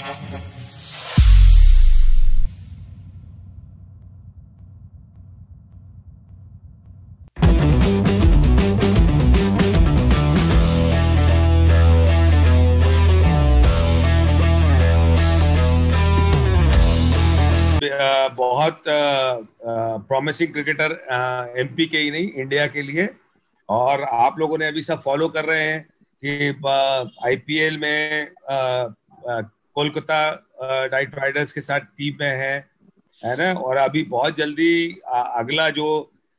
बहुत promising cricketer MP के ही नहीं, इंडिया के लिए। और आप लोगों ने अभी सब फॉलो कर रहे हैं कि आईपीएल में कोलकाता नाइट राइडर्स के साथ टीम में है ना। और अभी बहुत जल्दी अगला जो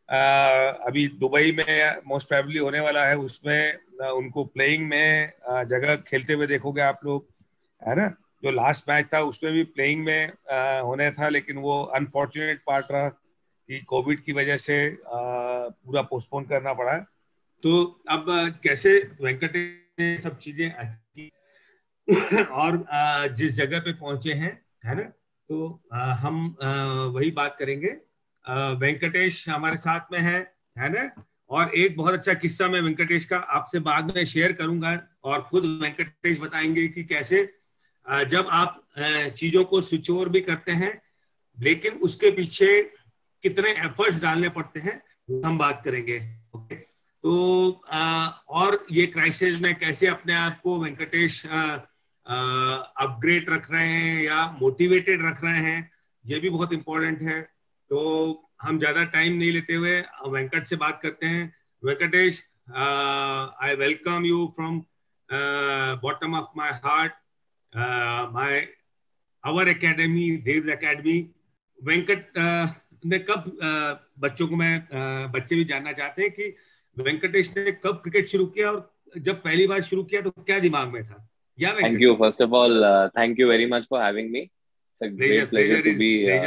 अभी दुबई में मोस्ट प्रोबेबली होने वाला है, उसमें उनको प्लेइंग में जगह खेलते हुए देखोगे आप लोग, है ना। जो लास्ट मैच था उसमें भी प्लेइंग में होने था, लेकिन वो अनफॉर्चुनेट पार्ट रहा कि कोविड की वजह से पूरा पोस्टपोन करना पड़ा। तो अब कैसे वेंकटेश ने सब चीजें अच्छी और जिस जगह पे पहुंचे हैं, है ना, तो हम वही बात करेंगे। वेंकटेश हमारे साथ में है ना। और एक बहुत अच्छा किस्सा मैं वेंकटेश का आपसे बाद में शेयर करूंगा, और खुद वेंकटेश बताएंगे कि कैसे जब आप चीजों को स्विच ओवर भी करते हैं, लेकिन उसके पीछे कितने एफर्ट्स डालने पड़ते हैं, हम बात करेंगे। ओके, तो और ये क्राइसिस में कैसे अपने आप को वेंकटेश अपग्रेड रख रहे हैं या मोटिवेटेड रख रहे हैं, ये भी बहुत इंपॉर्टेंट है। तो हम ज्यादा टाइम नहीं लेते हुए वेंकट से बात करते हैं। Venkatesh, I welcome you from bottom of my heart, my our academy, Dev's academy. Venkat ने कब बच्चों को मैं बच्चे भी जानना चाहते हैं कि वेंकटेश ने कब क्रिकेट शुरू किया, और जब पहली बार शुरू किया तो क्या दिमाग में था? या Thank Venkat? you. First of all, thank you very much for having me. It's a great pleasure to be here.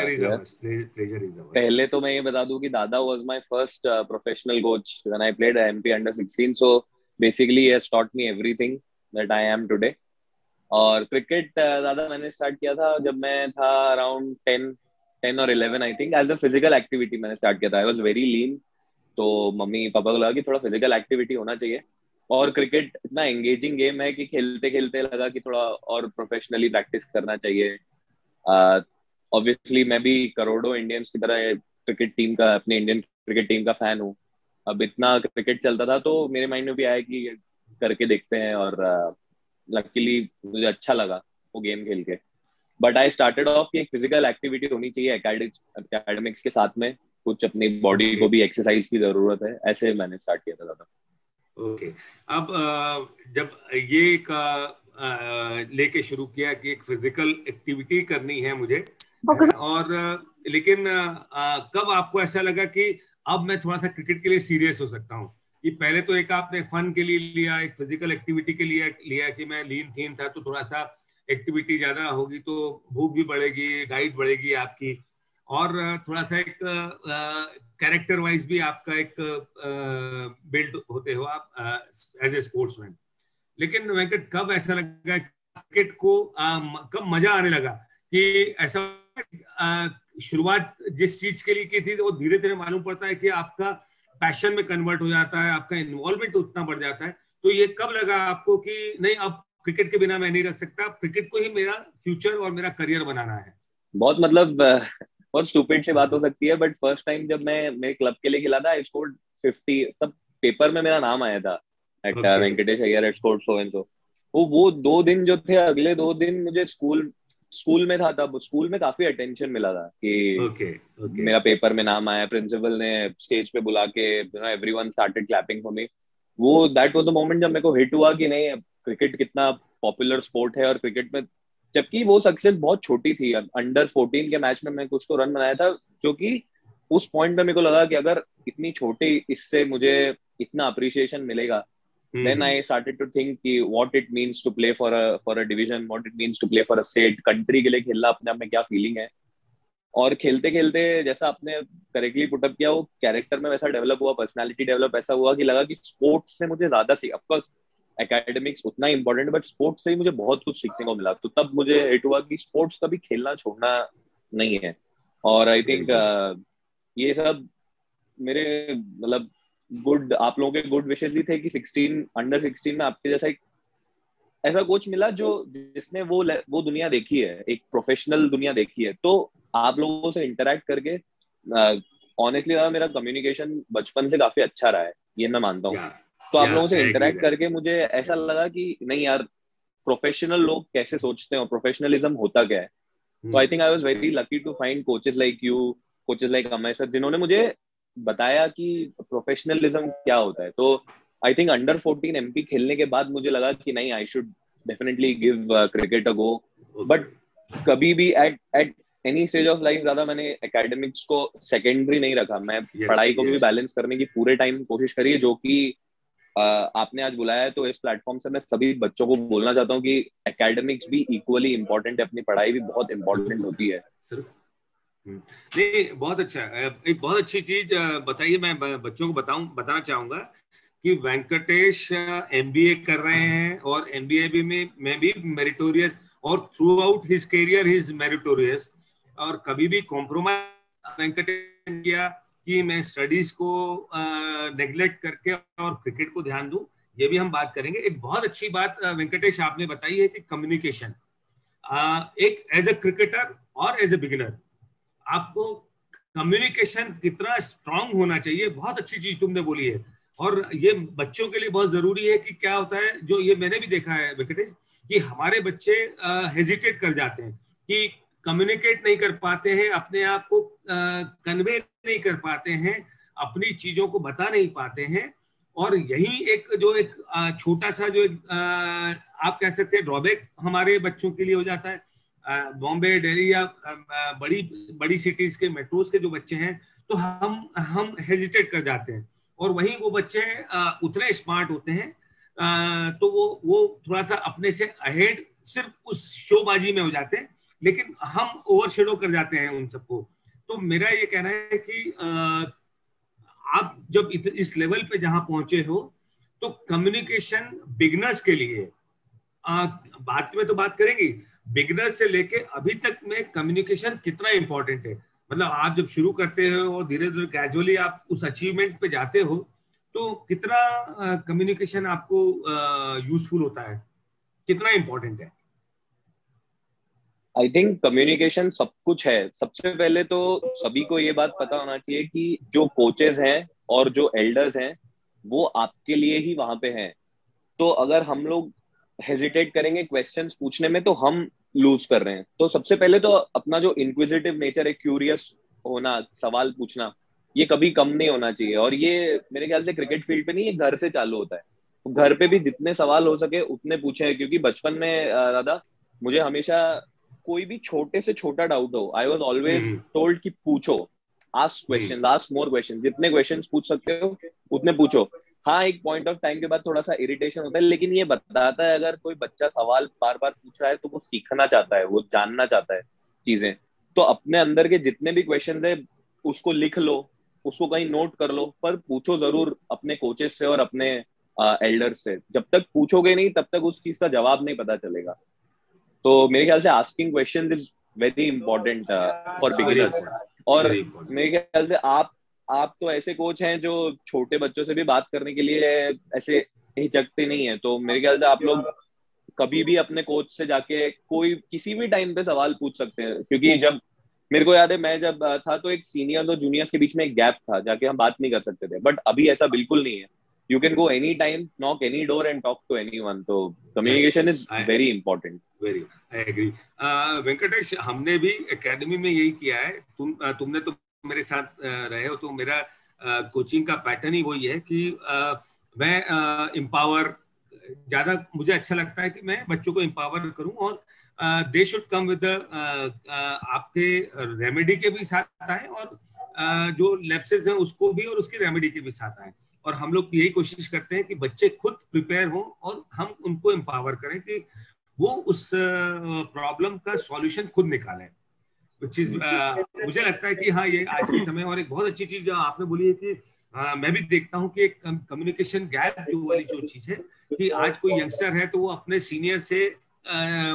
Pleasure is ours. पहले तो मैं ये बता दूं कि दादा was my first professional coach when I played MP under 16. So basically, he has taught me everything that I am today. और cricket दादा मैंने स्टार्ट किया था जब मैं था अराउंड 10 और 11 I think. As a physical activity मैंने स्टार्ट किया था। आई वाज वेरी लीन, तो मम्मी पापा को लगा कि थोड़ा फिजिकल एक्टिविटी होना चाहिए। और क्रिकेट इतना एंगेजिंग गेम है कि खेलते खेलते लगा कि थोड़ा और प्रोफेशनली प्रैक्टिस करना चाहिए। ऑब्वियसली मैं भी करोड़ों इंडियंस की तरह क्रिकेट टीम का, अपने इंडियन क्रिकेट टीम का फैन हूँ। अब इतना क्रिकेट चलता था तो मेरे माइंड में भी आया कि करके देखते हैं, और लकीली मुझे अच्छा लगा वो गेम खेल के। बट आई स्टार्टेड ऑफ कि एक फिजिकल एक्टिविटी होनी चाहिए एकेडमिक्स के साथ में, कुछ अपनी बॉडी को भी एक्सरसाइज की जरूरत है, ऐसे मैंने स्टार्ट किया था दादा। ओके, अब जब ये एक लेके शुरू किया कि एक फिजिकल एक्टिविटी करनी है मुझे, और लेकिन कब आपको ऐसा लगा कि अब मैं थोड़ा सा क्रिकेट के लिए सीरियस हो सकता हूँ? कि पहले तो एक आपने फन के लिए लिया, एक फिजिकल एक्टिविटी के लिए लिया कि मैं लीन थीन था तो थोड़ा सा एक्टिविटी ज्यादा होगी तो भूख भी बढ़ेगी, डाइट बढ़ेगी आपकी, और थोड़ा सा एक कैरेक्टर वाइज भी आपका एक बिल्ड होते हो आप एज ए स्पोर्ट्समैन। लेकिन वेंकट कब ऐसा लगा क्रिकेट को कब मजा आने लगा कि ऐसा शुरुआत जिस चीज के लिए की थी वो धीरे धीरे मालूम पड़ता है कि आपका पैशन में कन्वर्ट हो जाता है, आपका इन्वॉल्वमेंट उतना बढ़ जाता है। तो ये कब लगा आपको कि नहीं, अब क्रिकेट के बिना मैं नहीं रख सकता, क्रिकेट को ही मेरा फ्यूचर और मेरा करियर बनाना है? बहुत मतलब बहुत स्टूपिड सी बात हो सकती है, बट फर्स्ट टाइम जब मैं मेरे क्लब के लिए खेला था, आई स्कोर्ड 50। तब पेपर में मेरा नाम आया था at Venkatesh Iyer at scored so and so. वो 2 दिन जो थे, अगले 2 दिन मुझे स्कूल में था, तब स्कूल में काफी अटेंशन मिला था कि मेरा पेपर में नाम आया। प्रिंसिपल ने स्टेज पे बुला के everyone started clapping for me. वो दैट वाज द मोमेंट जब मेरे को हिट हुआ कि नहीं, क्रिकेट कितना पॉपुलर स्पोर्ट है। और क्रिकेट में, जबकि वो सक्सेस बहुत छोटी थी, अंडर 14 के मैच में मैं कुछ तो रन बनाया था, जो कि उस पॉइंट पे मेरे को लगा कि अगर इतनी छोटी इससे मुझे इतना अप्रिसिएशन मिलेगा, then I started to think कि what it means to play for a division, what it means to play for a state, country के लिए खेलना अपने आप में क्या फीलिंग है। और खेलते खेलते जैसा आपने करेक्टली पुटअप किया, वो कैरेक्टर में वैसा डेवलप हुआ, पर्सनालिटी डेवलप ऐसा हुआ कि लगा कि स्पोर्ट्स से मुझे ज्यादा सीख, ऑफकोर्स एकेडमिक्स उतना इंपॉर्टेंट, बट स्पोर्ट्स से ही मुझे बहुत कुछ सीखने को मिला। तो तब मुझे हिट हुआ कि स्पोर्ट्स कभी खेलना छोड़ना नहीं है। और आई थिंक ये सब मेरे मतलब गुड, आप लोगों के गुड विशेस ही थे कि अंडर 16 में आपके जैसा एक ऐसा कोच मिला जो जिसने वो दुनिया देखी है, एक प्रोफेशनल दुनिया देखी है। तो आप लोगों से इंटरेक्ट करके ऑनेस्टली मेरा कम्युनिकेशन बचपन से काफी अच्छा रहा है, ये मैं मानता हूँ। तो आप लोगों से इंटरेक्ट करके मुझे ऐसा लगा कि नहीं यार, प्रोफेशनल लोग कैसे सोचते हैं और प्रोफेशनलिज्म होता क्या है। तो I think I was very lucky to find coaches like you, coaches like Amay sir, जिन्होंने मुझे बताया कि प्रोफेशनलिज्म क्या होता है। तो आई थिंक अंडर 14 एमपी खेलने के बाद मुझे लगा कि नहीं, I should definitely give cricket a go. But कभी भी at at any stage of life ज्यादा मैंने एकेडमिक्स को सेकेंडरी नहीं रखा। मैं पढ़ाई को भी बैलेंस करने की पूरे टाइम कोशिश करी है, जो कि आपने आज बुलाया है। तो इस प्लेटफॉर्म से मैं सभी बच्चों को बोलना चाहता हूँ कि एकेडमिक्स भी इक्वली इम्पोर्टेंट है, अपनी पढ़ाई भी बहुत इम्पोर्टेंट होती है। नहीं, बहुत अच्छा, एक बहुत अच्छी चीज बताइए। मैं बच्चों को बताना चाहूंगा कि वेंकटेश एमबीए कर रहे हैं और एमबीए भी में भी मेरिटोरियस, और through out his career he is meritorious, और कभी भी कॉम्प्रोमाइज वेंकटेश ने किया कि मैं स्टडीज को नेग्लेक्ट करके और क्रिकेट को ध्यान दूं। ये भी हम बात करेंगे। एक बहुत अच्छी बात वेंकटेश आपने बताई है कि कम्युनिकेशन, एक एज ए क्रिकेटर और एज ए बिगिनर आपको कम्युनिकेशन कितना स्ट्रांग होना चाहिए, बहुत अच्छी चीज तुमने बोली है। और ये बच्चों के लिए बहुत जरूरी है कि क्या होता है, जो ये मैंने भी देखा है वेंकटेश, कि हमारे बच्चे हेजिटेट कर जाते हैं, कि कम्युनिकेट नहीं कर पाते हैं, अपने आप को कन्वे नहीं कर पाते हैं, अपनी चीजों को बता नहीं पाते हैं। और यही एक छोटा सा जो आप कह सकते हैं ड्रॉबैक हमारे बच्चों के लिए हो जाता है। बॉम्बे, दिल्ली या बड़ी बड़ी सिटीज के मेट्रोज के जो बच्चे हैं, तो हम हेजिटेट कर जाते हैं। और वहीं वो बच्चे उतने स्मार्ट होते हैं, तो वो थोड़ा सा अपने से अहेड सिर्फ उस शोबाजी में हो जाते हैं, लेकिन हम ओवरशेडो कर जाते हैं उन सबको। तो मेरा ये कहना है कि आप जब इस लेवल पे जहां पहुंचे हो, तो कम्युनिकेशन बिगनर्स के लिए, बात में तो बात करेंगे, बिगनर्स से लेके अभी तक में कम्युनिकेशन कितना इंपॉर्टेंट है। मतलब आप जब शुरू करते हो और धीरे धीरे ग्रेजुअली आप उस अचीवमेंट पे जाते हो, तो कितना कम्युनिकेशन आपको यूजफुल होता है, कितना इंपॉर्टेंट है? आई थिंक कम्युनिकेशन सब कुछ है। सबसे पहले तो सभी को ये बात पता होना चाहिए कि जो कोचेस हैं और जो एल्डर्स हैं, वो आपके लिए ही वहां पे हैं। तो अगर हम लोग हेजिटेट करेंगे क्वेश्चंस पूछने में, तो हम लूज कर रहे हैं। तो सबसे पहले तो अपना जो इंक्विजिटिव नेचर है, क्यूरियस होना, सवाल पूछना, ये कभी कम नहीं होना चाहिए। और ये मेरे ख्याल से क्रिकेट फील्ड पे नहीं, ये घर से चालू होता है। तो घर पे भी जितने सवाल हो सके उतने पूछे, क्योंकि बचपन में दादा मुझे हमेशा कोई भी छोटे से छोटा डाउट हो, आई वॉज ऑलवेज टोल्ड कि पूछो, ask question, ask more question, जितने क्वेश्चन पूछ सकते हो उतने पूछो। हाँ, एक पॉइंट ऑफ टाइम के बाद थोड़ा सा इरिटेशन होता है, लेकिन ये बताता है अगर कोई बच्चा सवाल बार बार पूछ रहा है तो वो सीखना चाहता है, वो जानना चाहता है चीजें। तो अपने अंदर के जितने भी क्वेश्चन है उसको लिख लो, उसको कहीं नोट कर लो, पर पूछो जरूर अपने कोचेस से और अपने एल्डर्स से। जब तक पूछोगे नहीं तब तक उस चीज का जवाब नहीं पता चलेगा। तो मेरे ख्याल से asking questions is very important for beginners. और मेरे ख्याल से आप तो ऐसे कोच हैं जो छोटे बच्चों से भी बात करने के लिए ऐसे हिचकते नहीं है। तो मेरे ख्याल से आप लोग कभी भी अपने कोच से जाके कोई किसी भी टाइम पे सवाल पूछ सकते हैं, क्योंकि जब मेरे को याद है मैं जब था तो एक सीनियर और जूनियर्स के बीच में एक गैप था, जाके हम बात नहीं कर सकते थे। बट अभी ऐसा बिल्कुल नहीं है। You can go any time, knock any door and talk to anyone. तो communication is very important. Very, I agree. Venkatesh, हमने भी एकेडमी में यही किया है। तुमने तो मेरे साथ रहे हो, तो मेरा कोचिंग का पैटर्न ही वही है कि मैं एम्पावर ज्यादा, मुझे अच्छा लगता है कि मैं बच्चों को एम्पावर करूं, और दे शुड कम विद आपके रेमेडी के भी साथ आए, और जो लैप्सेस हैं उसको भी, और उसकी रेमेडी के भी साथ आए। और हम लोग यही कोशिश करते हैं कि बच्चे खुद प्रिपेयर हो और हम उनको एम्पावर करें कि वो उस प्रॉब्लम का सॉल्यूशन खुद निकालें। चीज मुझे लगता है कि हाँ, ये आज के समय, और एक बहुत अच्छी चीज आपने बोली है कि मैं भी देखता हूँ कि एक कम्युनिकेशन गैप जो वाली जो चीज है, कि आज कोई यंगस्टर है तो वो अपने सीनियर से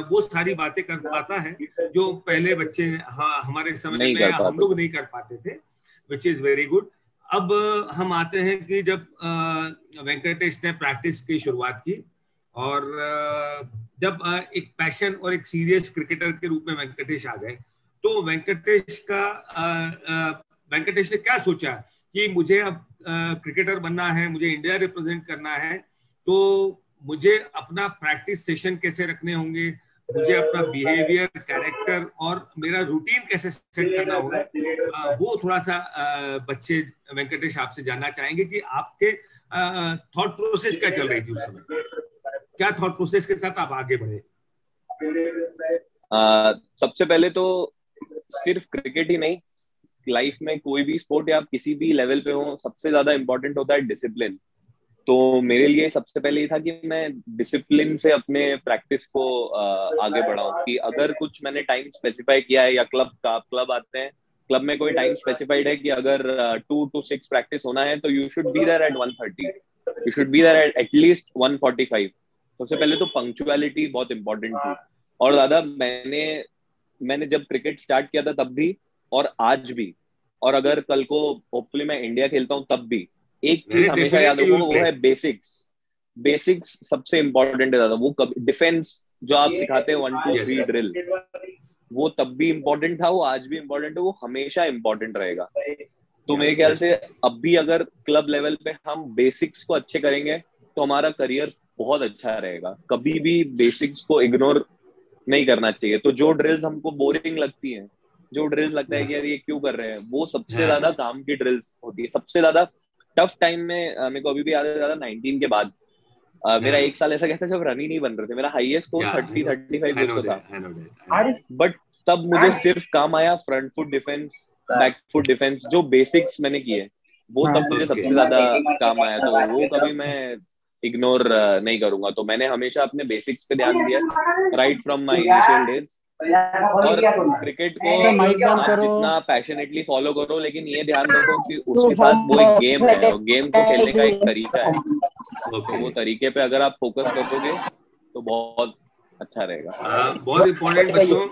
वो सारी बातें कर पाता है जो पहले बच्चे, हाँ, हमारे समय में हम लोग नहीं कर पाते थे, विच इज वेरी गुड। अब हम आते हैं कि जब वेंकटेश ने प्रैक्टिस की शुरुआत की, और जब एक पैशन और एक सीरियस क्रिकेटर के रूप में वेंकटेश आ गए, तो वेंकटेश ने क्या सोचा कि मुझे अब क्रिकेटर बनना है, मुझे इंडिया रिप्रेजेंट करना है, तो मुझे अपना प्रैक्टिस सेशन कैसे रखने होंगे, मुझे अपना बिहेवियर, कैरेक्टर और मेरा रूटीन कैसे सेट करना होगा, वो थोड़ा सा बच्चे वेंकटेश आपसे जानना चाहेंगे कि आपके थॉट प्रोसेस क्या चल रही थी उस समय, क्या थॉट प्रोसेस के साथ आप आगे बढ़े? सबसे पहले तो सिर्फ क्रिकेट ही नहीं, लाइफ में कोई भी स्पोर्ट या आप किसी भी लेवल पे हो, सबसे ज्यादा इंपॉर्टेंट होता है डिसिप्लिन। तो मेरे लिए सबसे पहले ये था कि मैं डिसिप्लिन से अपने प्रैक्टिस को आगे बढ़ाऊं, कि अगर कुछ मैंने टाइम स्पेसिफाई किया है, या क्लब आते हैं, क्लब में कोई टाइम स्पेसिफाइड है कि अगर 2 to 6 प्रैक्टिस होना है, तो you should be there at 1:30, you should be there at least 1:45। सबसे पहले तो पंक्चुअलिटी बहुत इंपॉर्टेंट थी। और दादा, मैंने जब क्रिकेट स्टार्ट किया था तब भी, और आज भी, और अगर कल को होपफुली मैं इंडिया खेलता हूँ तब भी, एक चीज हमेशा याद रखो, वो है बेसिक्स। बेसिक्स सबसे इंपॉर्टेंट है दादा। वो डिफेंस जो आप सिखाते हैं 1 2 3 ड्रिल, वो तब भी इम्पोर्टेंट था, वो आज भी इम्पोर्टेंट है, वो हमेशा इम्पोर्टेंट रहेगा। तो मेरे ख्याल से अब भी अगर क्लब लेवल पे हम बेसिक्स को अच्छे करेंगे तो हमारा करियर बहुत अच्छा रहेगा। कभी भी बेसिक्स को इग्नोर नहीं करना चाहिए। तो जो ड्रिल्स हमको बोरिंग लगती हैं, जो ड्रिल्स लगता है कि यार ये क्यों कर रहे हैं, वो सबसे ज्यादा काम की ड्रिल्स होती है। सबसे ज्यादा टफ टाइम में मेरे को अभी भी याद है दादा, 19 के बाद मेरा 1 साल ऐसा गया था जब रन ही नहीं बन रहे थे। मेरा हाईएस्ट स्कोर 30-35 कुछ तो था, बट तब मुझे सिर्फ काम आया front foot defence, back foot defence, जो बेसिक्स मैंने किए, वो तब मुझे सबसे ज्यादा काम आया। तो वो कभी मैं इग्नोर नहीं करूंगा। तो मैंने हमेशा अपने बेसिक्स पे ध्यान दिया right from my initial days. और क्रिकेट को आप जितना पैशनेटली फॉलो करो, लेकिन ये ध्यान रखो कि उसके साथ वो एक गेम है, और गेम को खेलने का एक तरीका है। तो वो तरीके पे अगर आप फोकस करोगे तो बहुत अच्छा रहेगा। बहुत इंपॉर्टेंट बच्चों,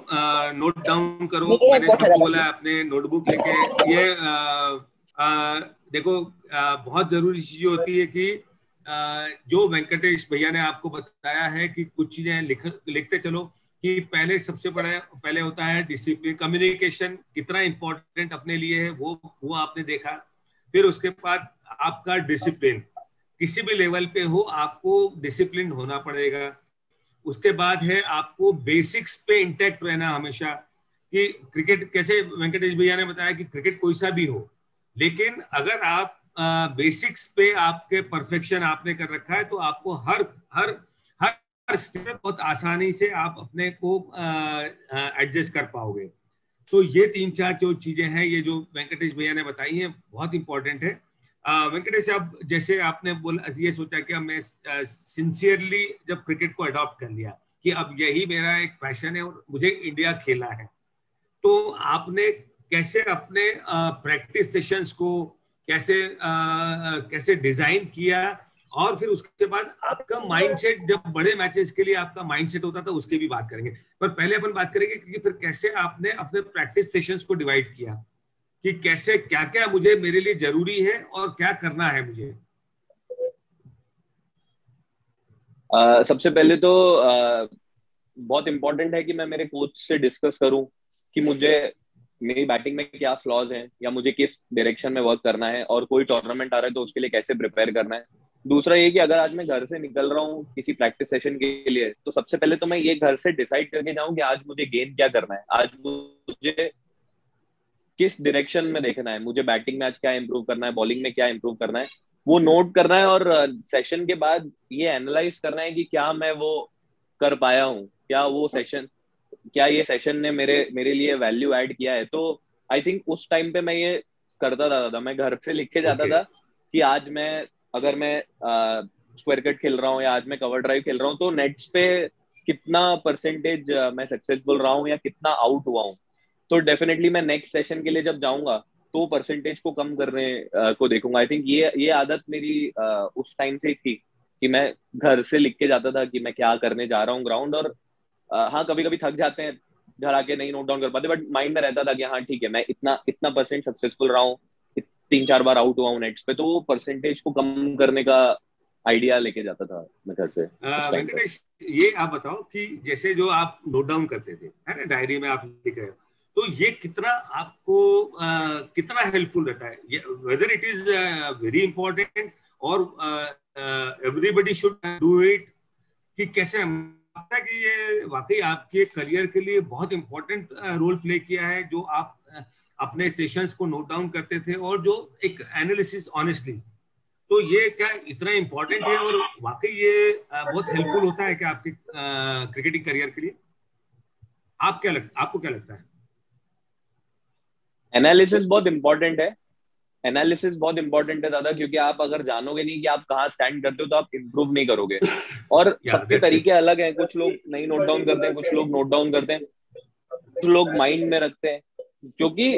नोट डाउन करो, मैंने सब बोला है, अपने नोटबुक लेके ये देखो, बहुत जरूरी चीज होती है कि जो वेंकटेश भैया ने आपको बताया है कि कुछ चीजें लिखते चलो, कि पहले सबसे बड़ा पहले होता है डिसिप्लिन, कम्युनिकेशन कितना इंपॉर्टेंट अपने लिए है, वो आपने देखा। फिर उसके बाद आपका डिसिप्लिन, किसी भी लेवल पे हो आपको डिसिप्लिन होना पड़ेगा। उसके बाद है आपको बेसिक्स पे इंटैक्ट रहना हमेशा, कि क्रिकेट कैसे वेंकटेश भैया ने बताया कि क्रिकेट कोई सा भी हो, लेकिन अगर आप बेसिक्स पे आपके परफेक्शन आपने कर रखा है, तो आपको हर हर हर स्टेप में बहुत आसानी से आप अपने को एडजस्ट कर पाओगे। तो ये 3-4 जो चीजें हैं, ये जो वेंकटेश भैया ने बताई हैं, बहुत इंपॉर्टेंट है। वेंकटेश, अब जैसे आपने बोला, ये सोचा कि अब मैं सिंसियरली जब क्रिकेट को अडॉप्ट कर लिया कि अब यही मेरा एक पैशन है और मुझे इंडिया खेलना है, तो आपने कैसे अपने प्रैक्टिस सेशंस को कैसे डिजाइन किया, और फिर उसके बाद आपका माइंडसेट, जब बड़े मैचेस के लिए आपका माइंडसेट होता था, उसकी भी बात करेंगे। पर पहले अपन बात करेंगे कि फिर कैसे आपने अपने प्रैक्टिस सेशंस को डिवाइड किया, कि कैसे क्या क्या मुझे, मेरे लिए जरूरी है और क्या करना है मुझे। सबसे पहले तो बहुत इंपॉर्टेंट है कि मैं मेरे कोच से डिस्कस करूं कि मुझे मेरी बैटिंग में क्या फ्लॉज हैं, या मुझे किस डायरेक्शन में वर्क करना है, और कोई टूर्नामेंट आ रहा है तो उसके लिए कैसे प्रिपेयर करना है। दूसरा ये कि अगर आज मैं घर से निकल रहा हूँ किसी प्रैक्टिस सेशन के लिए, तो सबसे पहले तो मैं ये घर से डिसाइड करके जाऊं कि आज मुझे गेम क्या करना है, आज मुझे किस डायरेक्शन में देखना है, मुझे बैटिंग में आज क्या इंप्रूव करना है, बॉलिंग में क्या इंप्रूव करना है, वो नोट करना है। और सेशन के बाद ये एनालाइज करना है कि क्या मैं वो कर पाया हूँ, क्या ये सेशन ने मेरे मेरे लिए वैल्यू ऐड किया है। तो आई थिंक उस टाइम पे मैं ये करता था दादा, मैं घर से लिख के जाता था कि आज मैं, अगर मैं स्क्वायर कट खेल रहा हूँ या आज मैं कवर ड्राइव खेल रहा हूँ, तो नेट्स पे कितना परसेंटेज मैं सक्सेसफुल रहा हूँ या कितना आउट हुआ हूँ। तो डेफिनेटली मैं नेक्स्ट सेशन के लिए जब जाऊंगा तो परसेंटेज को कम करने को देखूंगा। आई थिंक ये आदत मेरी उस टाइम से ही थी कि मैं घर से लिख के जाता था कि मैं क्या करने जा रहा हूँ ग्राउंड। और हाँ, कभी कभी थक जाते हैं, घर आके नहीं नोट डाउन कर पाते, बट माइंड में रहता था कि हाँ ठीक है, मैं इतना इतना परसेंट सक्सेसफुल रहा हूँ, 3-4 बार आउट हुआ हूँ नेट्स पे, तो वो परसेंटेज को कम करने का आइडिया लेके जाता था मैं घर से उस टाइम पे। वेंकटेश, ये आप बताओ कि जैसे जो आप नोट डाउन करते थे, है ना, डायरी में आप लिख रहे हो, तो ये कितना आपको कितना हेल्पफुल रहता है, whether it is very important और एवरीबडी शुड डू इट, कि कैसे लगता है कि ये वाकई आपके करियर के लिए बहुत इंपॉर्टेंट रोल प्ले किया है, जो आप अपने सेशंस को नोट डाउन करते थे और जो एक एनालिसिस ऑनेस्टली, तो ये क्या इतना इम्पोर्टेंट है और वाकई ये बहुत हेल्पफुल होता है क्या आपके क्रिकेटिंग करियर के लिए? आपको क्या लगता है? एनालिसिस बहुत इंपॉर्टेंट है। एनालिसिस बहुत इंपॉर्टेंट है दादा, क्योंकि आप अगर जानोगे नहीं कि आप कहाँ स्टैंड करते हो तो आप इम्प्रूव नहीं करोगे। और या सबके दैट्स इट। तरीके अलग हैं, कुछ लोग नहीं नोट डाउन करते हैं, कुछ लोग नोट डाउन करते हैं, कुछ लोग माइंड में रखते हैं, जो कि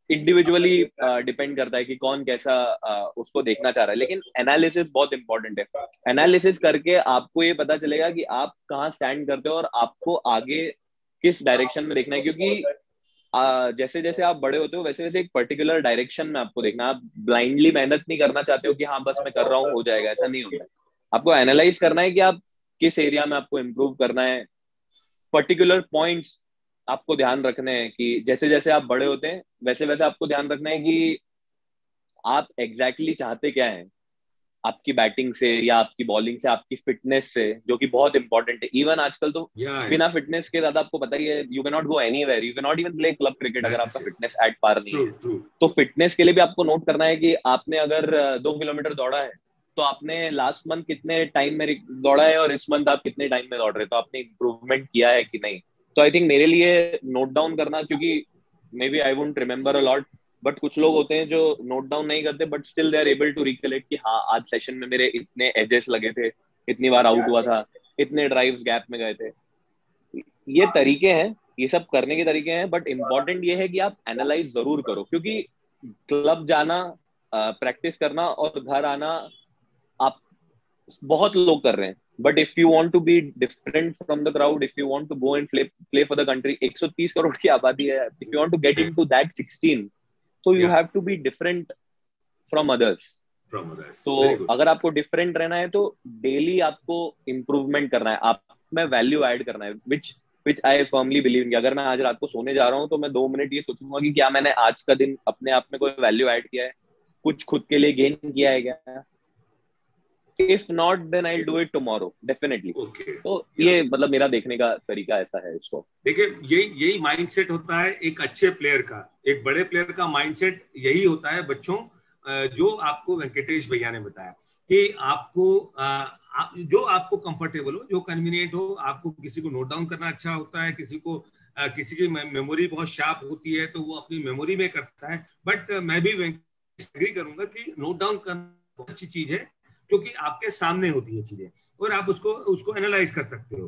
इंडिविजुअली डिपेंड करता है कि कौन कैसा उसको देखना चाह रहा है। लेकिन एनालिसिस बहुत इंपॉर्टेंट है। एनालिसिस करके आपको ये पता चलेगा कि आप कहाँ स्टैंड करते हो और आपको आगे किस डायरेक्शन में देखना है, क्योंकि जैसे जैसे आप बड़े होते हो वैसे वैसे एक पर्टिकुलर डायरेक्शन में आपको देखना। आप ब्लाइंडली मेहनत नहीं करना चाहते हो कि हाँ बस मैं कर रहा हूँ हो जाएगा, ऐसा नहीं होता है। आपको एनालाइज करना है कि आप किस एरिया में आपको इम्प्रूव करना है, पर्टिकुलर पॉइंट्स आपको ध्यान रखने हैं कि जैसे जैसे आप बड़े होते हैं वैसे वैसे आपको ध्यान रखना है कि आप एग्जैक्टली चाहते क्या हैं, आपकी बैटिंग से या आपकी बॉलिंग से, आपकी फिटनेस से, जो कि बहुत इंपॉर्टेंट है। इवन आजकल तो या बिना फिटनेस के ज्यादा आपको पता ही है, you can not go anywhere, you can not even play club cricket अगर आपका that's it. Fitness at par नहीं ट्रू है। ट्रू। तो फिटनेस के लिए भी आपको नोट करना है कि आपने अगर 2 किलोमीटर दौड़ा है तो आपने लास्ट मंथ कितने टाइम में दौड़ा है और इस मंथ आप कितने टाइम में दौड़ रहे हैं, तो आपने इंप्रूवमेंट किया है कि नहीं। तो आई थिंक मेरे लिए नोट डाउन करना, क्योंकि maybe I won't remember a lot, but कुछ लोग होते हैं जो नोट डाउन नहीं करते but still they are able to recollect कि हाँ आज सेशन में मेरे इतने एजेस लगे थे, इतनी बार आउट हुआ था, इतने ड्राइव्स गैप में गए थे। ये तरीके हैं, ये सब करने के तरीके हैं, बट इम्पोर्टेंट ये है कि आप एनालाइज जरूर करो, क्योंकि क्लब जाना, प्रैक्टिस करना और घर आना आप बहुत लोग कर रहे हैं। But if you want to be different from the crowd, if you want to go and play for the country, 130 crore की आबादी है, if you want to get into that 16, तो यू या have to be different from others. From others, तो very good. अगर आपको different रहना है तो डेली आपको इम्प्रूवमेंट करना है, आप में वैल्यू ऐड करना है, विच आई फर्मली बिलीव कि अगर मैं आज रात को सोने जा रहा हूँ तो मैं 2 मिनट ये सोचूंगा कि क्या मैंने आज का दिन अपने आप में कोई वैल्यू ऐड किया है, कुछ खुद के लिए गेन किया है क्या। If not then I do it tomorrow definitely. Okay. तो या ये मतलब मेरा देखने का तरीका ऐसा है इसको। देखिए, यही माइंडसेट होता है एक अच्छे प्लेयर का, एक बड़े प्लेयर का माइंडसेट यही होता है बच्चों, जो आपको वेंकटेश भैया ने बताया कि आपको जो आपको कंफर्टेबल हो, जो कन्वीनियंट हो, आपको किसी को नोट डाउन करना अच्छा होता है, किसी की मेमोरी बहुत शार्प होती है तो वो अपनी मेमोरी में करता है। बट मैं भी एग्री करूंगा कि नोट डाउन करना बहुत अच्छी चीज है, क्योंकि आपके सामने होती है चीजें और आप उसको उसको एनालाइज कर सकते हो।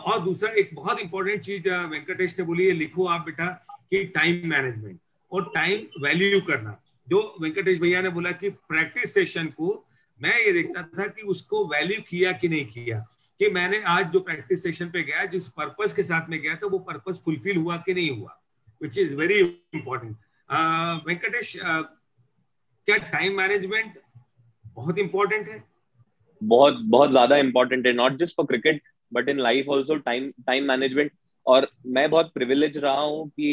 और दूसरा एक बहुत इंपॉर्टेंट चीज वेंकटेश ने बोली है, लिखो आप बेटा, कि टाइम मैनेजमेंट और टाइम वैल्यू करना। जो वेंकटेश भैया ने बोला कि प्रैक्टिस सेशन को मैं ये देखता था कि उसको वैल्यू किया कि नहीं किया, कि मैंने आज जो प्रैक्टिस सेशन पे गया, जिस पर्पस के साथ में गया था, वो पर्पस फुलफिल हुआ कि नहीं हुआ, which is very important. Venkatesh, क्या टाइम मैनेजमेंट बहुत इंपॉर्टेंट है? बहुत बहुत ज्यादा इंपॉर्टेंट है, not just for cricket but in life also, time time management. और मैं बहुत प्रिविलेज रहा हूँ कि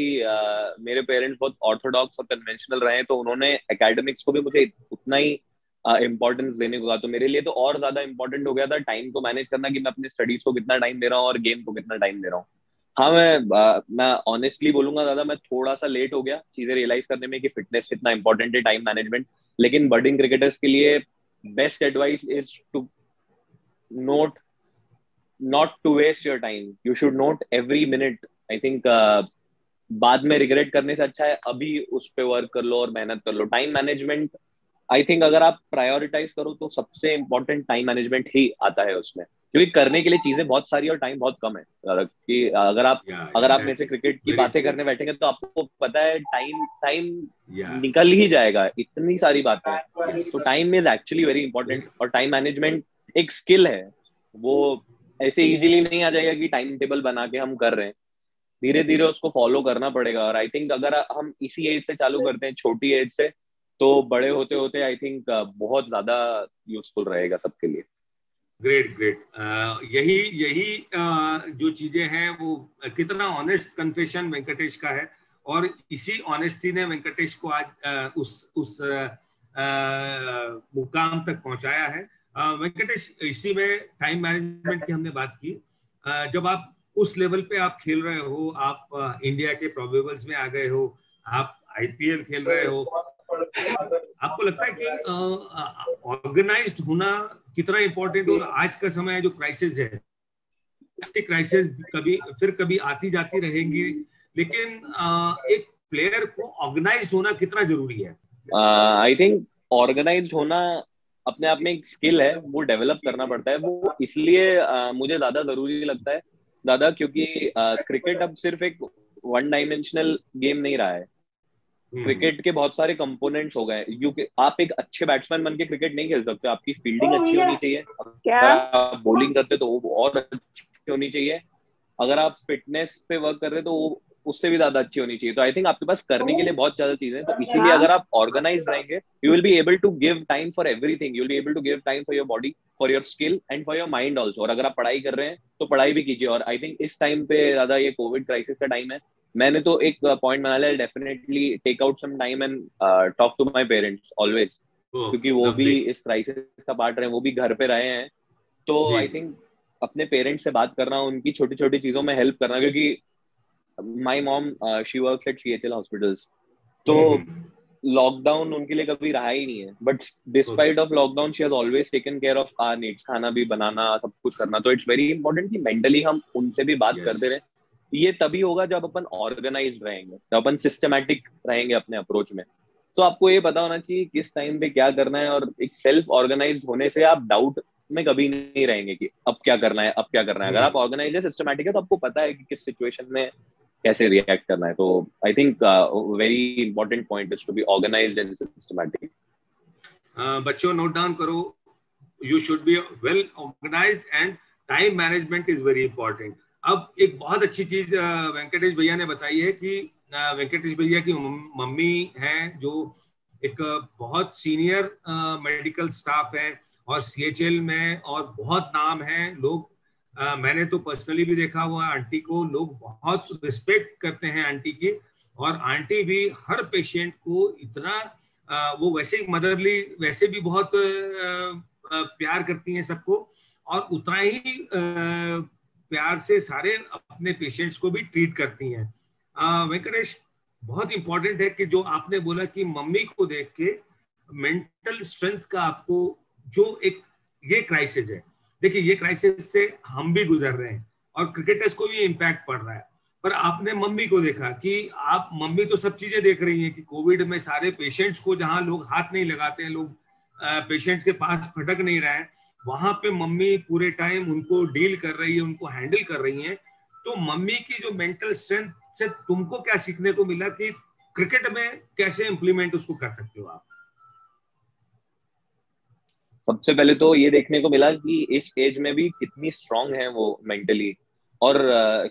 मेरे पेरेंट्स बहुत ऑर्थोडॉक्स और कन्वेंशनल रहे हैं, तो उन्होंने एकेडमिक्स को भी मुझे उतना ही इम्पोर्टेंस देने को कहा। तो मेरे लिए तो और ज्यादा इंपॉर्टेंट हो गया था टाइम को मैनेज करना, कि मैं अपने स्टडीज को कितना टाइम दे रहा हूँ और गेम को कितना टाइम दे रहा हूँ। हाँ मैं ऑनेस्टली बोलूंगा दादा, मैं थोड़ा सा लेट हो गया चीजें रियलाइज करने में कि फिटनेस कितना इंपॉर्टेंट है, टाइम मैनेजमेंट। लेकिन बडिंग क्रिकेटर्स के लिए best advice is to note not to waste your time, you should note every minute। I think बाद में रिग्रेट करने से अच्छा है अभी उस पे वर्क कर लो और मेहनत कर लो। टाइम मैनेजमेंट आई थिंक अगर आप प्रायोरिटाइज करो तो सबसे इंपॉर्टेंट टाइम मैनेजमेंट ही आता है उसमें, क्योंकि करने के लिए चीजें बहुत सारी और टाइम बहुत कम है। कि अगर आप मेरे दैट्स से इट, क्रिकेट की वेरी बातें ट्रू। करने बैठेंगे तो आपको पता है टाइम टाइम या निकल ही जाएगा, इतनी सारी बातें हैं। तो time is actually very important, और टाइम मैनेजमेंट एक स्किल है, वो ऐसे इजीली नहीं आ जाएगा कि टाइम टेबल बना के हम कर रहे हैं। धीरे धीरे उसको फॉलो करना पड़ेगा। और आई थिंक अगर हम इसी एज से चालू करते हैं, छोटी एज से, तो बड़े होते होते आई थिंक बहुत ज्यादा यूजफुल रहेगा सबके लिए। Great great. यही यही जो चीजें हैं वो कितना ऑनेस्ट कन्फेशन वेंकटेश का है, और इसी ऑनेस्टी ने वेंकटेश को आज उस मुकाम तक पहुंचाया है। वेंकटेश, इसी में टाइम मैनेजमेंट की हमने बात की। जब आप उस लेवल पे आप खेल रहे हो, आप इंडिया के प्रोबेबल्स में आ गए हो, आप आईपीएल खेल रहे हो, आपको लगता है कि ऑर्गेनाइज्ड होना कितना इंपॉर्टेंट? और आज का समय जो क्राइसिस है, क्राइसिस कभी आती जाती रहेंगी, लेकिन एक प्लेयर को ऑर्गेनाइज्ड होना कितना जरूरी है? आई थिंक ऑर्गेनाइज्ड होना अपने आप में एक स्किल है, वो डेवलप करना पड़ता है। वो इसलिए मुझे ज्यादा जरूरी लगता है दादा, क्योंकि क्रिकेट अब सिर्फ एक वन डायमेंशनल गेम नहीं रहा है। क्रिकेट के बहुत सारे कंपोनेंट्स हो गए। आप एक अच्छे बैट्समैन बन के क्रिकेट नहीं खेल सकते। आपकी फील्डिंग अच्छी होनी चाहिए, अगर आप बॉलिंग करते तो वो और अच्छी होनी चाहिए, अगर आप फिटनेस पे वर्क कर रहे तो वो उससे भी ज्यादा अच्छी होनी चाहिए। तो आई थिंक आपके पास करने के लिए बहुत ज्यादा चीजें हैं। तो इसीलिए अगर आप ऑर्गेनाइज रहेंगे, you will be able to give time for everything. You will be able to give time for your body, for your skill and for your mind also. और अगर आप पढ़ाई कर रहे हैं तो पढ़ाई भी कीजिए। और आई थिंक इस टाइम पे ज्यादा, ये कोविड क्राइसिस का टाइम है, मैंने तो एक पॉइंट बना लिया, definitely take out some time and talk to my parents always, क्योंकि वो भी इस क्राइसिस का पार्ट रहे, वो भी घर पे रहे हैं। तो आई थिंक अपने पेरेंट्स से बात करना, उनकी छोटी छोटी चीजों में हेल्प करना, क्योंकि my mom she works at CHL hospitals, तो लॉकडाउन उनके लिए कभी रहा ही नहीं है। But despite of lockdown she has always taken care of our needs, खाना भी बनाना, सब कुछ करना। तो इट्स वेरी इंपॉर्टेंट कि मेंटली हम उनसे भी बात करते रहे। ये तभी होगा जब अपन ऑर्गेनाइज्ड रहेंगे, जब अपन सिस्टमैटिक रहेंगे अपने अप्रोच में। तो आपको ये पता होना चाहिए किस टाइम पे क्या करना है, और एक सेल्फ ऑर्गेनाइज्ड होने से आप डाउट में कभी नहीं रहेंगे कि अब क्या करना है, अब क्या करना है। अगर आप ऑर्गेनाइज है, सिस्टमैटिक है, तो आपको पता है कि किस सिचुएशन में कैसे रिएक्ट करना है। तो I think very important point is to be organised and systematic. बच्चों, नोट डाउन करो, you should be well organised and time management is very important. अब एक बहुत अच्छी चीज वेंकटेश भैया ने बताई है कि वेंकटेश भैया की मम्मी हैं, जो एक बहुत सीनियर मेडिकल स्टाफ है और सीएचएल में, और बहुत नाम है। लोग मैंने तो पर्सनली भी देखा हुआ आंटी को, लोग बहुत रिस्पेक्ट करते हैं आंटी की। और आंटी भी हर पेशेंट को इतना वो वैसे ही मदरली, वैसे भी बहुत प्यार करती हैं सबको, और उतना ही प्यार से सारे अपने पेशेंट्स को भी ट्रीट करती हैं। वेंकटेश, बहुत इंपॉर्टेंट है कि जो आपने बोला कि मम्मी को देख के मेंटल स्ट्रेंथ का आपको जो एक ये क्राइसिस है, देखिए ये क्राइसिस से हम भी गुजर रहे हैं और क्रिकेटर्स को भी इम्पैक्ट पड़ रहा है, पर आपने मम्मी को देखा कि आप मम्मी तो सब चीजें देख रही हैं कि कोविड में सारे पेशेंट्स को, जहां लोग हाथ नहीं लगाते हैं, लोग पेशेंट्स के पास फटक नहीं रहे हैं, वहां पे मम्मी पूरे टाइम उनको डील कर रही है, उनको हैंडल कर रही हैं। तो मम्मी की जो मेंटल स्ट्रेंथ से तुमको क्या सीखने को मिला कि क्रिकेट में कैसे इंप्लीमेंट उसको कर सकते हो आप? सबसे पहले तो ये देखने को मिला कि इस एज में भी कितनी स्ट्रांग है वो मेंटली, और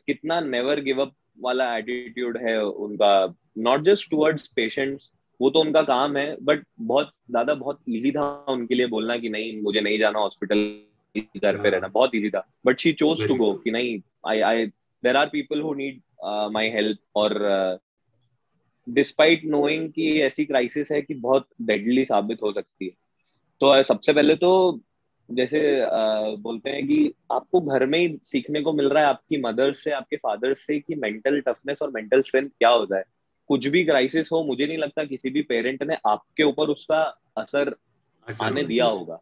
कितना नेवर गिव अप वाला एटीट्यूड है उनका, नॉट जस्ट टुवर्ड्स पेशेंट्स, वो तो उनका काम है, बट बहुत इजी था उनके लिए बोलना कि नहीं मुझे नहीं जाना हॉस्पिटल, घर पे रहना बहुत इजी था। But she chose to go कि नहीं, I there are people who need my help. और डिस्पाइट नोइंग कि ऐसी क्राइसिस है कि बहुत डेडली साबित हो सकती है। तो सबसे पहले तो जैसे बोलते हैं कि आपको घर में ही सीखने को मिल रहा है आपकी मदर से, आपके फादर से, कि मेंटल टफनेस और मेंटल स्ट्रेंथ क्या होता है। कुछ भी क्राइसिस हो, मुझे नहीं लगता किसी भी पेरेंट ने आपके ऊपर उसका असर आने दिया होगा।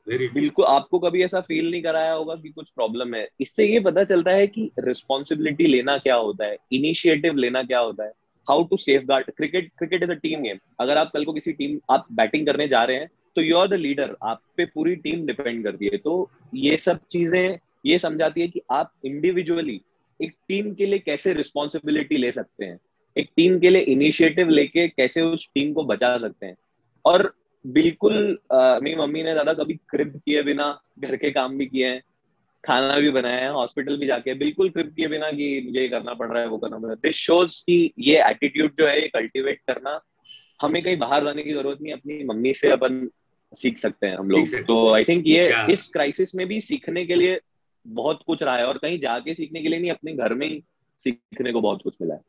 बिल्कुल, आपको कभी ऐसा फील नहीं कराया होगा कि कुछ प्रॉब्लम है। इससे ये पता चलता है कि रिस्पॉन्सिबिलिटी लेना क्या होता है, इनिशिएटिव लेना क्या होता है, how to safeguard. Cricket is a team game. अगर आप कल को किसी टीम, आप बैटिंग करने जा रहे हैं तो यू आर द लीडर, आप पे पूरी टीम डिपेंड करती है। तो ये सब चीजें ये समझाती है कि आप इंडिविजुअली एक टीम के लिए कैसे रिस्पॉन्सिबिलिटी ले सकते हैं, एक टीम के लिए इनिशिएटिव लेके कैसे उस टीम को बचा सकते हैं। और बिल्कुल मेरी मम्मी ने ज्यादा कभी क्रिप किए बिना घर के काम भी किए हैं, खाना भी बनाया है, हॉस्पिटल भी जाके, बिल्कुल क्रिप किए बिना कि मुझे ये करना पड़ रहा है, वो करना पड़ रहा है। दिस शोज कि ये एटीट्यूड जो है ये कल्टीवेट करना हमें कहीं बाहर जाने की जरूरत नहीं, अपनी मम्मी से अपन सीख सकते हैं हम लोग। सकते तो आई थिंक ये क्या इस क्राइसिस में भी सीखने के लिए बहुत कुछ रहा है, और कहीं जाके सीखने के लिए नहीं, अपने घर में ही सीखने को बहुत कुछ मिला है।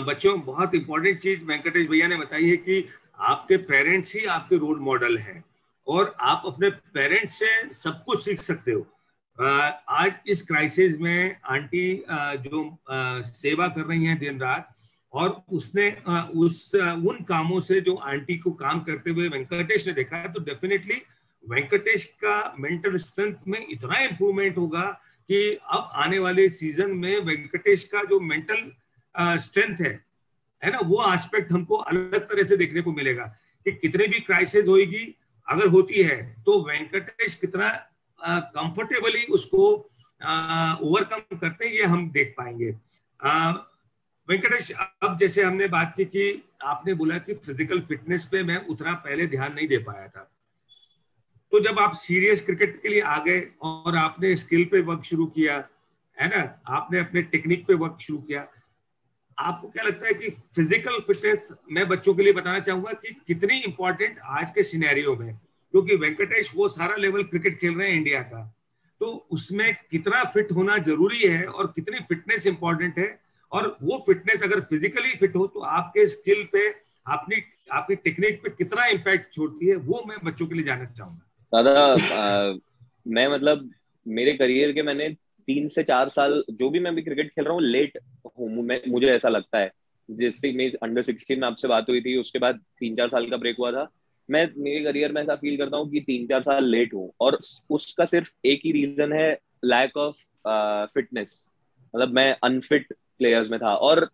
बच्चों, बहुत इंपॉर्टेंट चीज वेंकटेश भैया ने बताई है कि आपके पेरेंट्स ही आपके रोल मॉडल हैं और आप अपने पेरेंट्स से सब कुछ सीख सकते हो। आज इस क्राइसिस में आंटी जो सेवा कर रही हैं दिन रात, और उसने उन कामों से जो आंटी को काम करते हुए वेंकटेश ने देखा है, तो डेफिनेटली वेंकटेश का मेंटल स्ट्रेंथ में इतना इंप्रूवमेंट होगा कि अब आने वाले सीजन में वेंकटेश का जो मेंटल स्ट्रेंथ है ना, वो एस्पेक्ट हमको अलग तरह से देखने को मिलेगा कि कितने भी क्राइसिस होगी, अगर होती है तो वेंकटेश कितना कंफर्टेबली उसको ओवरकम करते हैं, ये हम देख पाएंगे। वेंकटेश, अब जैसे हमने बात की कि आपने बोला कि फिजिकल फिटनेस पे मैं उतना पहले ध्यान नहीं दे पाया था, तो जब आप सीरियस क्रिकेट के लिए आ गए और आपने स्किल पे वर्क शुरू किया, है ना, आपने अपने टेक्निक पे वर्क शुरू किया, आपको क्या लगता है कि फिजिकल फिटनेस, मैं बच्चों के लिए बताना चाहूंगा कि कितनी इंपॉर्टेंट आज के सिनेरियो में, क्योंकि वेंकटेश वो सारा लेवल क्रिकेट खेल रहे हैं इंडिया का, तो उसमें कितना फिट होना जरूरी है और कितनी फिटनेस इंपॉर्टेंट है, और वो फिटनेस अगर फिजिकली फिट हो तो आपके स्किल पे, आपकी टेक्निक पे कितना इम्पैक्ट छोड़ती है, वो मैं बच्चों के लिए जानना चाहूंगा। दादा, मैं मतलब मेरे करियर के मैंने 3 से 4 साल जो भी मैं भी क्रिकेट खेल रहा हूँ लेट हूँ, मुझे ऐसा लगता है। जैसे मेरी अंडर 16 में आपसे बात हुई थी, उसके बाद 3-4 साल का ब्रेक हुआ था। मैं मेरे करियर में ऐसा फील करता हूँ कि 3-4 साल लेट हूँ, और उसका सिर्फ एक ही रीजन है, लैक ऑफ फिटनेस। मतलब मैं अनफिट प्लेयर्स में था, और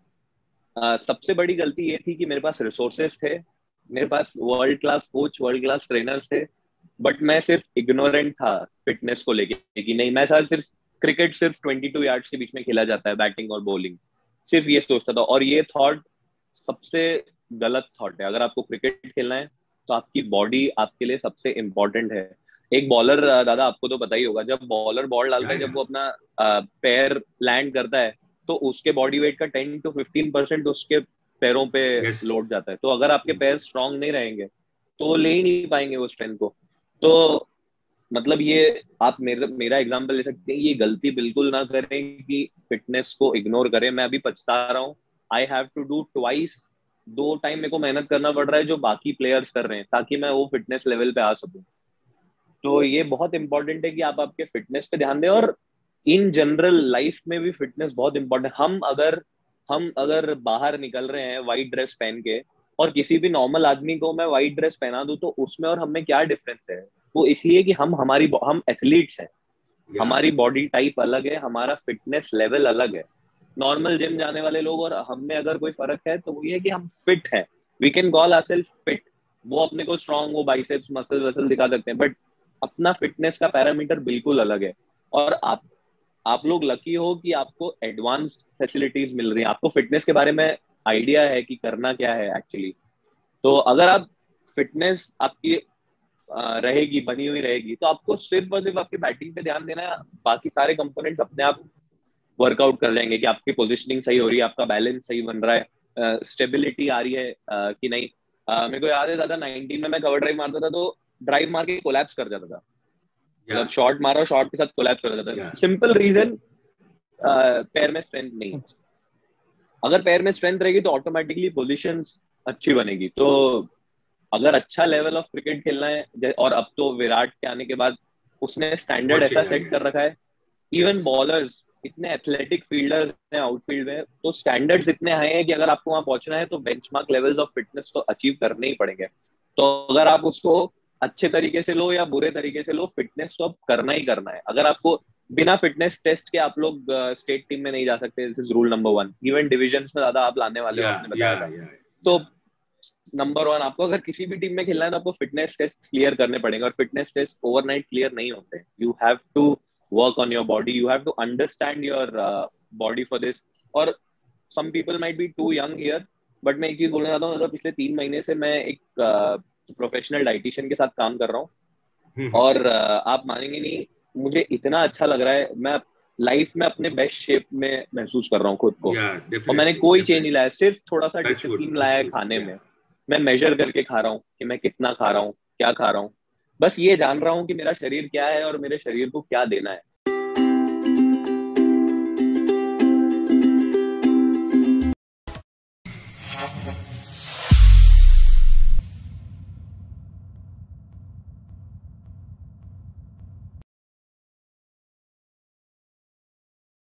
सबसे बड़ी गलती ये थी कि मेरे पास रिसोर्सेस थे, मेरे पास world class coach, world class trainers थे, बट मैं सिर्फ इग्नोरेंट था फिटनेस को लेके कि नहीं, मैं सिर्फ क्रिकेट सिर्फ 22 यार्ड्स के बीच में खेला जाता है, बैटिंग और बॉलिंग, सिर्फ ये सोचता था। और ये थॉट सबसे गलत थॉट है। अगर आपको क्रिकेट खेलना है तो आपकी बॉडी आपके लिए सबसे इम्पोर्टेंट है। एक बॉलर, दादा आपको तो पता ही होगा, जब बॉलर बॉल डालता है, जब वो अपना पैर लैंड करता है, तो उसके बॉडी वेट का 10 to 15% उसके पैरों पे यस, लोड जाता है। तो अगर आपके पैर स्ट्रांग नहीं रहेंगे तो वो ले ही नहीं पाएंगे वो स्ट्रेंथ को। तो मतलब ये आप मेरा एग्जांपल ले सकते हैं, ये गलती बिल्कुल ना करें कि फिटनेस को इग्नोर करें। मैं अभी पछता रहा हूँ, I have to do twice, 2 time मेरे को मेहनत करना पड़ रहा है जो बाकी प्लेयर्स कर रहे हैं, ताकि मैं वो फिटनेस लेवल पे आ सकूं। तो ये बहुत इंपॉर्टेंट है कि आप आपके फिटनेस पे ध्यान दें, और इन जनरल लाइफ में भी फिटनेस बहुत इंपॉर्टेंट है। हम अगर बाहर निकल रहे हैं व्हाइट ड्रेस पहन के, और किसी भी नॉर्मल आदमी को मैं व्हाइट ड्रेस पहना दूं, तो उसमें और हमें क्या डिफरेंस है? वो इसलिए कि हम एथलीट्स हैं, या हमारी बॉडी टाइप अलग है, हमारा फिटनेस लेवल अलग है। नॉर्मल जिम जाने वाले लोग और हम में अगर कोई फर्क है तो वो ये है कि हम फिट हैं, we can call ourselves fit. वो अपने को स्ट्रांग, वो बाइसेप्स मसल वसल दिखा सकते हैं, बट अपना फिटनेस का पैरामीटर बिल्कुल अलग है। और आप लोग लकी हो कि आपको एडवांस्ड फैसिलिटीज मिल रही है, आपको फिटनेस के बारे में आइडिया है कि करना क्या है एक्चुअली। तो अगर आप फिटनेस आपकी रहेगी, बनी हुई रहेगी, तो आपको सिर्फ और सिर्फ आपकी बैटिंग पे ध्यान देना है, बाकी सारे कंपोनेंट्स अपने आप वर्कआउट कर जाएंगे। कि आपकी पोजिशनिंग सही हो रही है, आपका बैलेंस सही बन रहा है, स्टेबिलिटी आ रही है कि नहीं। मेरे को याद है दादा, 19 में मैं कवर ड्राइव मारता था, तो ड्राइव मार के कोलैप्स कर जाता था। मतलब शॉट मारा, शॉट के साथ कोलैप्स कर जाता था। सिंपल रीजन, पैर में स्ट्रेंथ नहीं है। अगर पैर में स्ट्रेंथ रहेगी तो ऑटोमेटिकली पोजीशंस अच्छी बनेगी। तो अगर अच्छा लेवल ऑफ क्रिकेट खेलना है, और अब तो विराट के आने के बाद उसने स्टैंडर्ड ऐसा सेट कर रखा है, इवन बॉलर्स इतने एथलेटिक फील्डर्स हैं आउटफील्ड में, तो स्टैंडर्ड्स इतने हाई हैं कि अगर आपको वहां पहुंचना है तो बेंचमार्क लेवल्स ऑफ फिटनेस तो अचीव करने ही पड़ेंगे। तो अगर आप उसको अच्छे तरीके से लो या बुरे तरीके से लो, फिटनेस तो अब करना ही करना है। अगर आपको बिना फिटनेस टेस्ट के आप लोग स्टेट टीम में नहीं जा सकते, this is rule number 1। Even divisions में ज्यादा आप लाने वाले हो, आपने बताया था। तो नंबर 1, आपको अगर किसी भी टीम में खेलना है तो आपको फिटनेस टेस्ट क्लियर करने पड़ेंगे, और फिटनेस टेस्ट ओवरनाइट क्लियर नहीं होते। You have to work on your body, you have to understand your body for this. और some people might be too young here, but मैं एक चीज बोलना चाहता हूँ, मतलब पिछले 3 महीने से मैं एक प्रोफेशनल डाइटिशियन के साथ काम कर रहा हूँ, और आप मानेंगे नहीं, मुझे इतना अच्छा लग रहा है। मैं लाइफ में अपने बेस्ट शेप में महसूस कर रहा हूँ खुद को, और मैंने कोई चेंज नहीं लाया, सिर्फ थोड़ा सा डिसिप्लिन लाया है खाने में। मैं मेजर करके खा रहा हूँ कि मैं कितना खा रहा हूँ, क्या खा रहा हूँ। बस ये जान रहा हूँ कि मेरा शरीर क्या है और मेरे शरीर को क्या देना है।